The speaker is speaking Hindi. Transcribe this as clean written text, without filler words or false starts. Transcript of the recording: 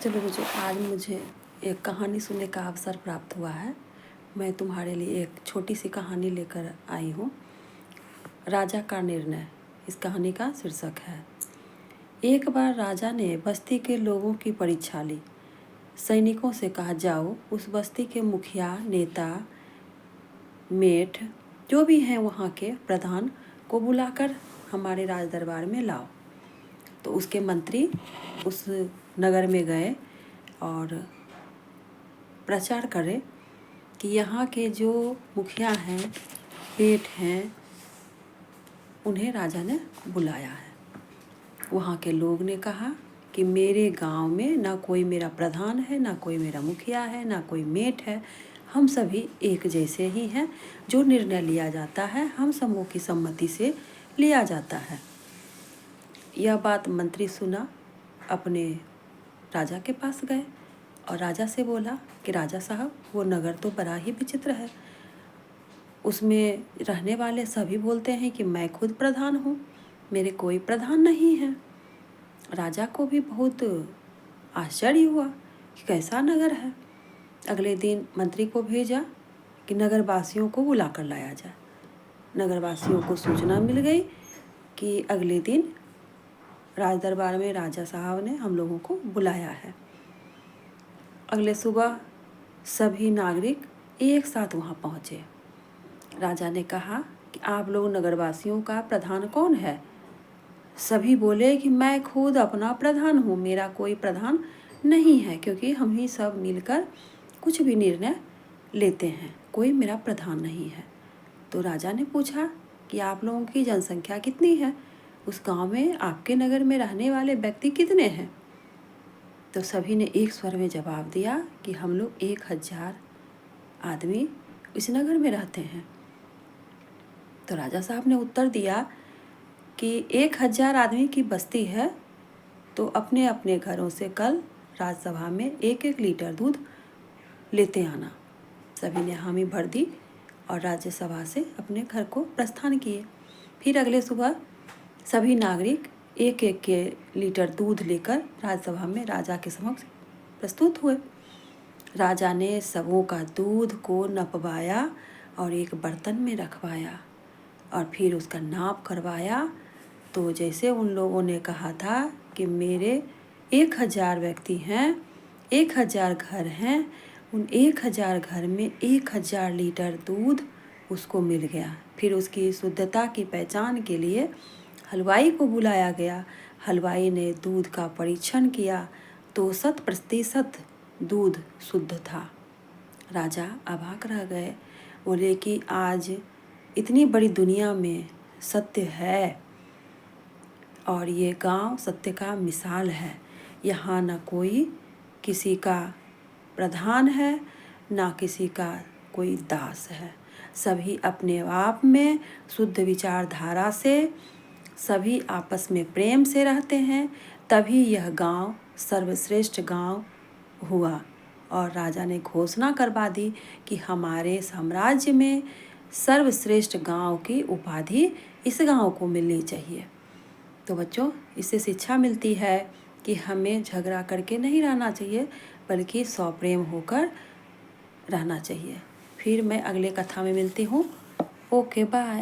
चलो बच्चों, आज मुझे एक कहानी सुनने का अवसर प्राप्त हुआ है। मैं तुम्हारे लिए एक छोटी सी कहानी लेकर आई हूँ। राजा का निर्णय इस कहानी का शीर्षक है। एक बार राजा ने बस्ती के लोगों की परीक्षा ली। सैनिकों से कहा, जाओ उस बस्ती के मुखिया, नेता, मेठ जो भी हैं वहाँ के प्रधान को बुलाकर हमारे राज दरबार में लाओ। तो उसके मंत्री उस नगर में गए और प्रचार करे कि यहाँ के जो मुखिया हैं, पेट हैं, उन्हें राजा ने बुलाया है। वहाँ के लोग ने कहा कि मेरे गांव में ना कोई मेरा प्रधान है, ना कोई मेरा मुखिया है, ना कोई मेट है। हम सभी एक जैसे ही हैं। जो निर्णय लिया जाता है हम सबों की सम्मति से लिया जाता है। यह बात मंत्री सुना, अपने राजा के पास गए और राजा से बोला कि राजा साहब, वो नगर तो बड़ा ही विचित्र है। उसमें रहने वाले सभी बोलते हैं कि मैं खुद प्रधान हूँ, मेरे कोई प्रधान नहीं है। राजा को भी बहुत आश्चर्य हुआ कि कैसा नगर है। अगले दिन मंत्री को भेजा कि नगरवासियों को बुला कर लाया जाए। नगरवासियों को सूचना मिल गई कि अगले दिन राज दरबार में राजा साहब ने हम लोगों को बुलाया है। अगले सुबह सभी नागरिक एक साथ वहाँ पहुँचे। राजा ने कहा कि आप लोग नगरवासियों का प्रधान कौन है? सभी बोले कि मैं खुद अपना प्रधान हूँ, मेरा कोई प्रधान नहीं है, क्योंकि हम ही सब मिलकर कुछ भी निर्णय लेते हैं, कोई मेरा प्रधान नहीं है। तो राजा ने पूछा कि आप लोगों की जनसंख्या कितनी है? उस गांव में, आपके नगर में रहने वाले व्यक्ति कितने हैं? तो सभी ने एक स्वर में जवाब दिया कि हम लोग 1000 आदमी इस नगर में रहते हैं। तो राजा साहब ने उत्तर दिया कि 1000 आदमी की बस्ती है तो अपने अपने घरों से कल राज्यसभा में 1-1 लीटर दूध लेते आना। सभी ने हामी भर दी और राज्यसभा से अपने घर को प्रस्थान किए। फिर अगले सुबह सभी नागरिक 1-1 लीटर दूध लेकर राज्यसभा में राजा के समक्ष प्रस्तुत हुए। राजा ने सबों का दूध को नपवाया और एक बर्तन में रखवाया और फिर उसका नाप करवाया। तो जैसे उन लोगों ने कहा था कि मेरे 1000 व्यक्ति हैं, 1000 घर हैं, उन 1000 घर में 1000 लीटर दूध उसको मिल गया। फिर उसकी शुद्धता की पहचान के लिए हलवाई को बुलाया गया। हलवाई ने दूध का परीक्षण किया तो 100% दूध शुद्ध था। राजा अवाक रह गए, बोले कि आज इतनी बड़ी दुनिया में सत्य है और ये गांव सत्य का मिसाल है। यहाँ ना कोई किसी का प्रधान है, ना किसी का कोई दास है। सभी अपने आप में शुद्ध विचारधारा से सभी आपस में प्रेम से रहते हैं, तभी यह गांव सर्वश्रेष्ठ गांव हुआ। और राजा ने घोषणा करवा दी कि हमारे साम्राज्य में सर्वश्रेष्ठ गांव की उपाधि इस गांव को मिलनी चाहिए। तो बच्चों, इससे शिक्षा मिलती है कि हमें झगड़ा करके नहीं रहना चाहिए, बल्कि सौप्रेम होकर रहना चाहिए। फिर मैं अगले कथा में मिलती हूँ। Okay, bye.